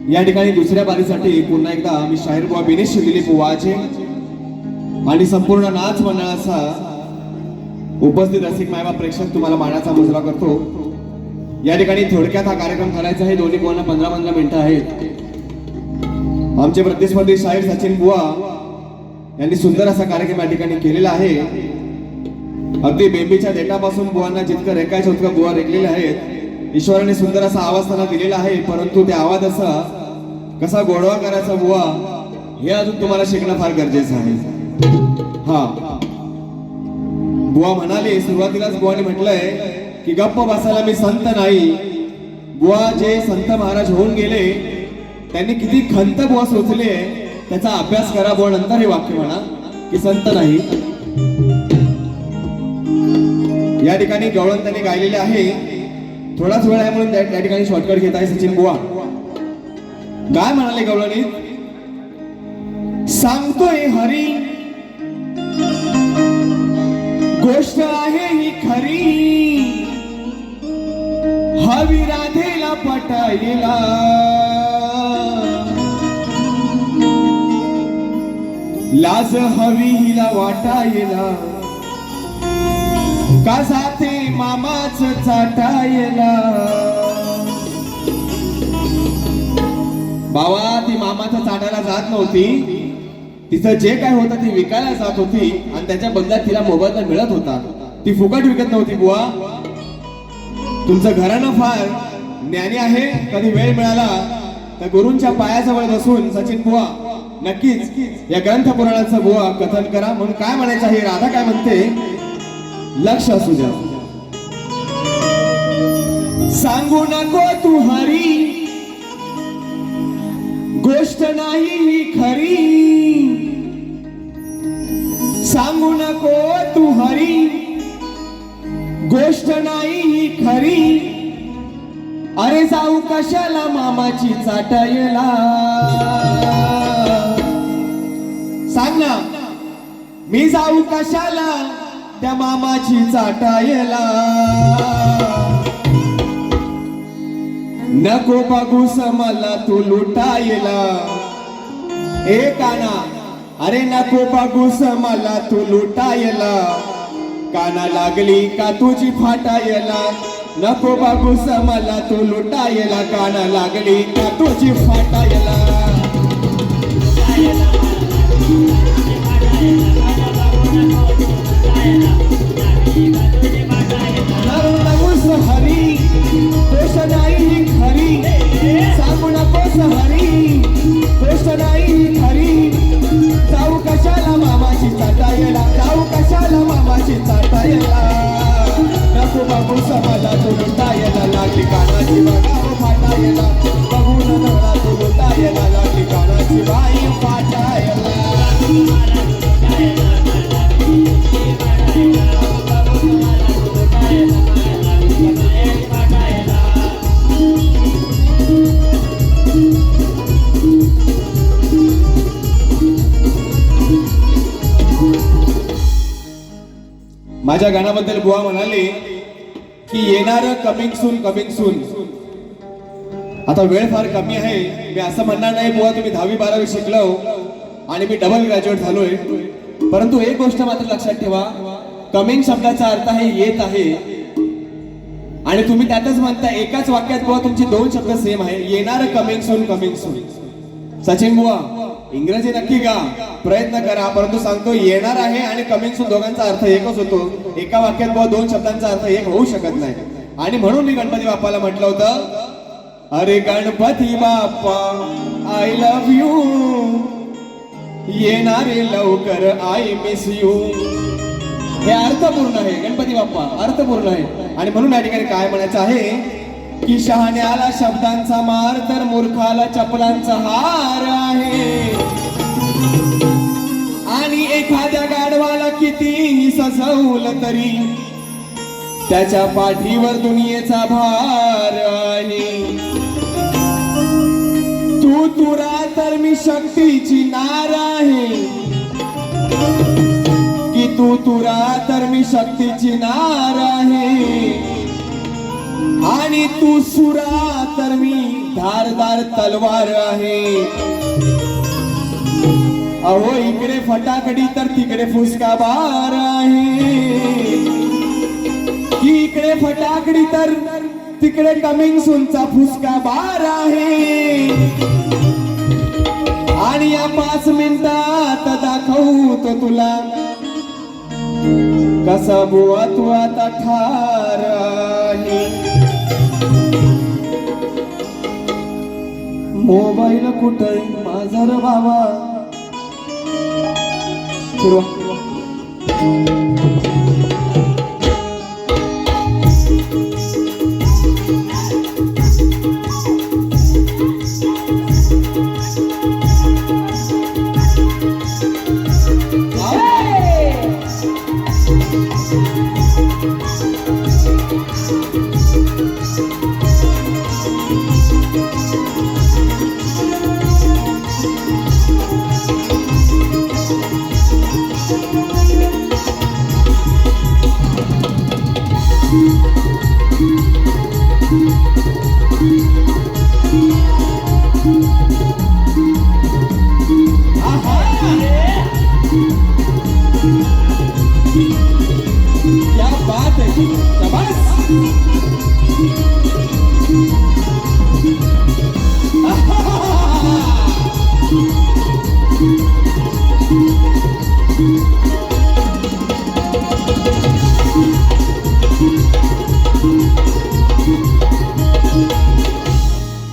या ठिकाणी दुसऱ्या बारीसाठी पुन्हा एकदा मी शाहीर बुवा बिनेश दिलीप वाजे आणि संपूर्ण नाच मंडळाचा उपस्थित रसिक मायबा प्रेक्षक तुम्हाला मानाचा मुजरा करतो। या ठिकाणी थोडक्यात हा कार्यक्रम करायचा आहे। दोन्ही बुवांना 15-15 मिनिटं आहेत। आमचे प्रतिस्पर्धी शाहीर सचिन बुवा यांनी सुंदर असा कार्यक्रम या ठिकाणी केलेला आहे। अगदी बेबीच्या डेटापासून बुवांना जितकं रेखायचं होतं बुवा रेखलेले आहेत। ईश्वराने सुंदर असा आवाज त्यांना दिलेला आहे, परंतु त्या आवाजाचा कसा गोडवा करायचा बुवा हे अजून तुम्हाला शिकणं फार गरजेचं आहे। हा बुवा म्हणाले, सुरुवातीलाच बुवाने म्हटलंय की गप्प बसायला मी संत नाही। बुवा जे संत महाराज होऊन गेले त्यांनी किती खंत बुवा सोचले त्याचा अभ्यास करा। बुवा नंतर हे वाक्य म्हणा की संत नाही। या ठिकाणी गवळण त्यांनी गायलेले आहे। थोडाच वेळ आहे म्हणून त्या ठिकाणी शॉर्टकट घेत आहे सचिन बुवा। काय म्हणाले गवळणीत, सांगतोय हरी गोष्ट आहे ही खरी, हवी राधेला पटायला लाज हवी हिला वाटायला, का जाते मामाच चाटायला। बाबा ती मामाचं चाटायला जात नव्हती, तिचं जे काय होतं ती विकायला जात होती आणि त्याच्या बदल्यात तिला मोबदला मिळत होता। ती फुकट विकत नव्हती बुवा। तुमचं घराणं फार ज्ञानी आहे। कधी वेळ मिळाला तर गुरूंच्या पायाजवळ बसून सचिन बुवा नक्कीच या ग्रंथ पुराणाचं बुवा कथन करा। म्हणून काय म्हणायचं आहे, राधा काय म्हणते, लक्ष असू द्या। सांगू नको तू हरी गोष्ट नाही ही खरी, सांगू नको तू हरी गोष्ट नाही ही खरी, अरे जाऊ कशाला मामाची चाटायला। सांग ना, मी जाऊ कशाला त्या मामाची चाटायला। नको बघूस मला तू लुटायला, ए काना अरे नको बघूस मला तू लुटायला, काना लागली का तुझी फाटायला। नको बघूस मला तू लुटायला, काना लागली का तुझी फाटायला। हरी गोष्ट नाही खरी, सांगू नकोस हरी गोष्ट नाही खरी, जाऊ कशाला मामाची चाटायला, जाऊ कशाला मामाची चाटायला। नको बघूस मला तू लुटायला, लागली कानाची बघाव फाटायला, बघून नवरा तू लुटायला, लागली कानाची बाई फाटायला। माझ्या गाण्याबद्दल बुवा म्हणाले की येणार कमिंग सून। आता वेळ फार कमी आहे। मी असं म्हणणार नाही बुवा तुम्ही 10वी-12वी शिकलो आणि मी डबल ग्रॅज्युएट झालोय, परंतु एक गोष्ट मात्र लक्षात ठेवा, कमिंग शब्दाचा अर्थ आहे येत आहे आणि तुम्ही त्यातच म्हणता एकाच वाक्यात बुवा तुमचे 2 शब्द सेम आहे, येणार कमिंग सून। सचिन बुवा इंग्रजी नक्की का प्रयत्न करा, परंतु सांगतो येणार आहे आणि कमिंग सून दोघांचा अर्थ एकच होतो। एका वाक्यात बुवा 2 शब्दांचा अर्थ एक होऊ शकत नाही। आणि म्हणून मी गणपती बाप्पाला म्हटलं होतं, अरे Ganpati Bappa I love you, येणारे लवकर आय मिस यू। हे अर्थपूर्ण आहे, गणपती बाप्पा अर्थपूर्ण आहे। आणि म्हणून या ठिकाणी काय म्हणायचं आहे की शहाण्याला शब्दांचा मार तर मूर्खाला चपलांचा हार आहे, आणि एखाद्या गाढवाला कितीही सजवलं तरी त्याच्या पाठीवर दुनियेचा भार आहे। तू तुरा तर मी शक्तीची नार आहे, की तू तुरा तर मी शक्तीची नार आहे, आणि तू सुरा तर मी धार धारदार तलवार आहे. अहो इकडे फटाकडी तर तिकडे फुसका बार आहे. की इकडे फटाकडी तर तिकडे कमिंग सूनचा फुसका बार आहे. आणि या 5 मिनिटात दाखवतो तुला कसा बुवा तू आता ठार आहे. मोबाईल कुठे माझा रे बाबा. क्या बात है, शाबाश.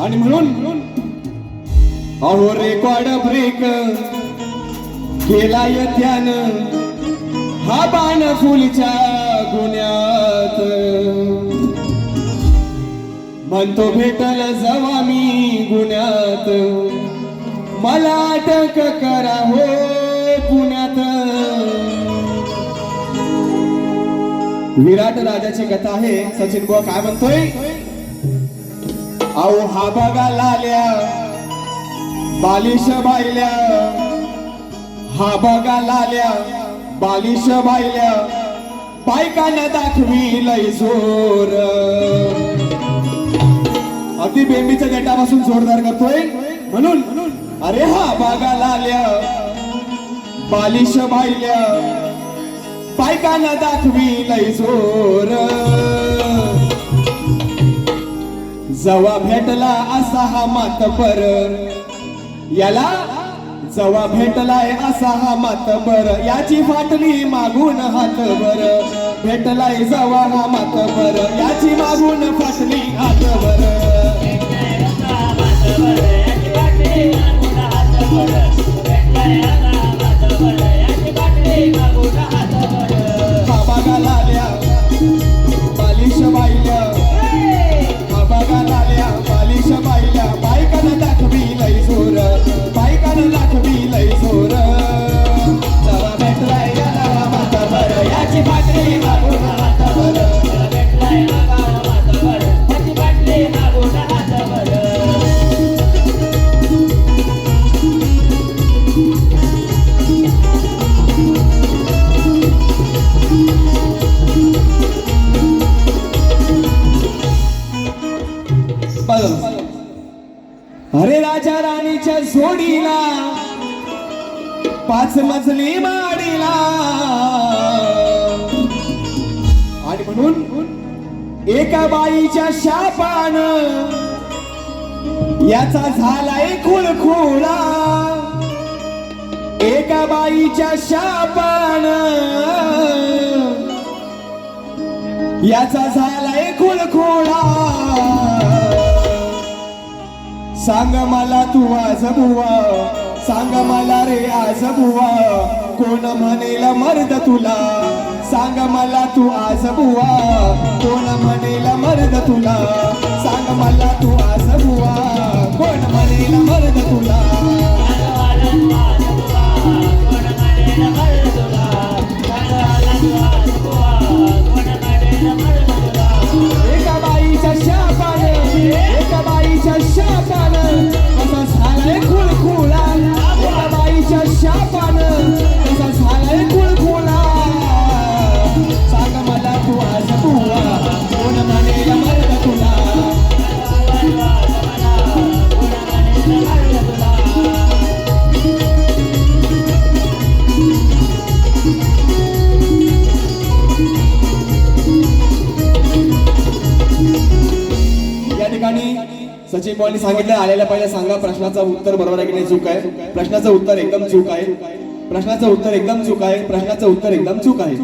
आणि म्हणून अहो रेकॉर्ड ब्रेक केलाय ध्यान हा बाण फुलच्या गुन्ह्यात. म्हणतो भेटल जवा मी गुन्ह्यात मला अटक करा हो पुण्यात. विराट राजाची कथा आहे. सचिन बुवा काय म्हणतोय. अहो हा बघा लाल्या बालिश बायल्या. हा बघा लाल्या बालिश बायल्या बायकांना दाखवी लय जोर. अगदी बेंबीच्या देटापासून जोरदार करतोय. म्हणून अरे हा बघा लाल्या बालिश बायल्या बायकांना दाखवी लय जोर. जवा भेटला असा हा मातबर याला जवा भेटलाय असा हा मातबर याची फाटली मागून हातभर. भेटलाय जवा हा मातबर याची मागून फाटली हातभर. हा बघा लाल्या बालिश बायल्या. हा बघा लाल्या बालिश बायल्या बायकांना दाखवी लय जोर. बायकांना दाखवी लय जोर. जवा भेटलाय याला मातबर याची फाटली मागून हातभर. भेटलाय मातबर याची फाटली मागून हातभर. अरे राजा राणीच्या जोडीला 5 मजली माडीला. आणि म्हणून एका बाईच्या शापान याचा झालाय खुळखुळा. एका बाईच्या शापान याचा झालाय खुळखुळा. सांग मला तू आज बुवा सांग मला रे आज बुवा कोण म्हणेल मर्द तुला. सांग मला तू आज बुवा कोण म्हणेल मर्द तुला. सांग मला तू आज बुवा कोण म्हणेल मर्द तुला. एका बाईच्या शापाने एका बाईच्या शापानं कसा झालाय खुळखुळा. एका बाईच्या शापानं कसा झालाय खुळखुळा. सांग मला तू आज बुवा कोण म्हणेल मर्द तुला. सचिन भाऊंनी सांगितलं आलेल्या पहिल्या सांगा प्रश्नाचं उत्तर बरोबर आहे की नाही चूक आहे. प्रश्नाचं उत्तर एकदम चूक आहे. प्रश्नाचं उत्तर एकदम चूक आहे. प्रश्नाचं उत्तर एकदम चूक आहे.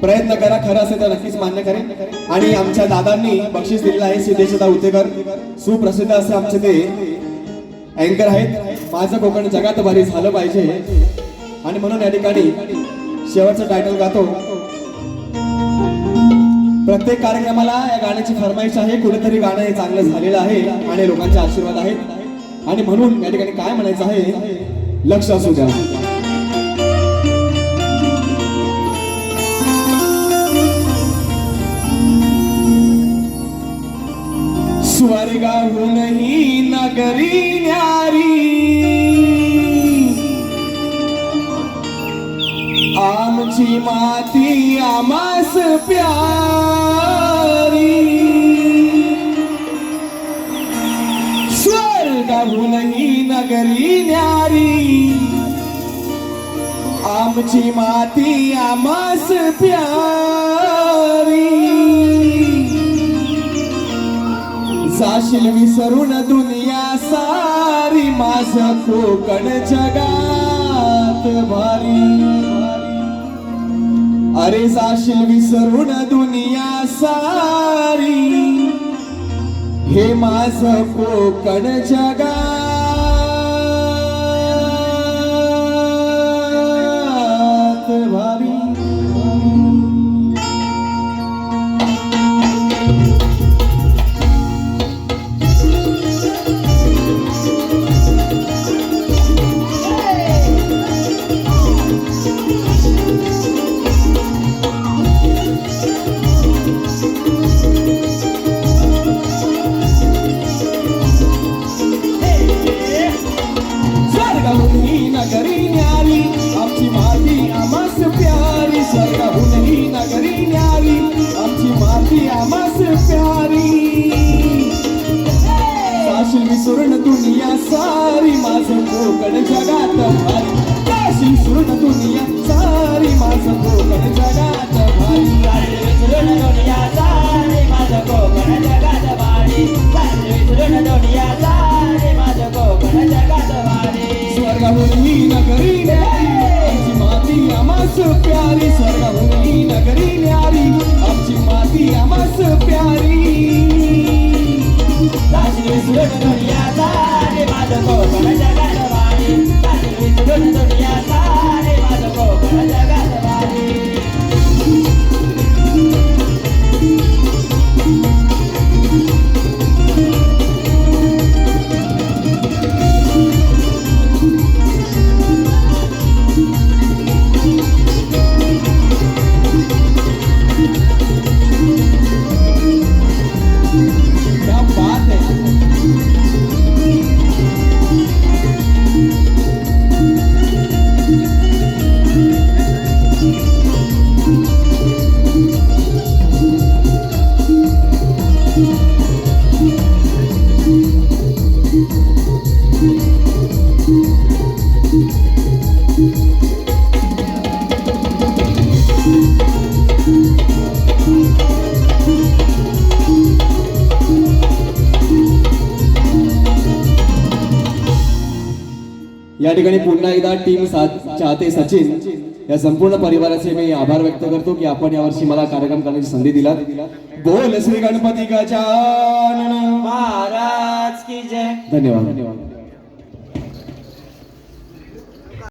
प्रयत्न करा, खरं असेल तर नक्कीच मान्य करेन. आणि आमच्या दादांनी बक्षीस दिलेलं आहे. सिद्धेशदा उतेकर सुप्रसिद्ध असे आमचे ते अँकर आहेत. माझं कोकण जगात भारी झालं पाहिजे आणि म्हणून या ठिकाणी शेवटचं टायटल गातो. प्रत्येक कार्यक्रमाला या गाण्याची फरमाईश आहे. कुठेतरी गाणं हे चांगलं झालेलं आहे आणि लोकांचे आशीर्वाद आहेत आणि म्हणून या ठिकाणी काय म्हणायचं आहे लक्ष असू द्या. स्वर्गाहूनही नगरी न्यारी आमची माती आमास प्यारी. स्वर्गाहूनही नगरी न्यारी आमची माती आमास प्यारी. जाशील विसरून दुनिया सारी माझं कोकण जगात भारी. अरे जाशील विसरून दुनिया सारी हे माझं कोकण जगात भारी. नगरी न्यारी आमची माती आमास प्यारी. स्वर्गाहूनही नगरी न्यारी आमची माती आमास प्यारी. जाशील विसरून दुनिया सारी माझं कोकण जगात भारी. जाशील विसरून दुनिया सारी माझं कोकण जगात भारी. विसरून दुनिया सारी माझं कोकण जगात भारी. विसरून दुनिया सारी माझं कोकण जगात भारी. स्वर्गाहूनही नगरी न्यारी आमची माती आमास प्यारी. स्वर्गाहूनही नगरी न्यारी आमची माती आमास प्यारी. विसरून दुनिया सारी माझं कोकण जगात भारी. विसरून दुनिया सारी माझं कोकण जगात भारी. क्या बात है. या ठिकाणी पुन्हा एकदा टीम चाहते सचिन या संपूर्ण परिवाराचे मी आभार व्यक्त करतो की आपण यावर्षी मला कार्यक्रम करण्याची संधी दिलात. बोल श्री गणपती गजानन महाराज की जय. धन्यवाद.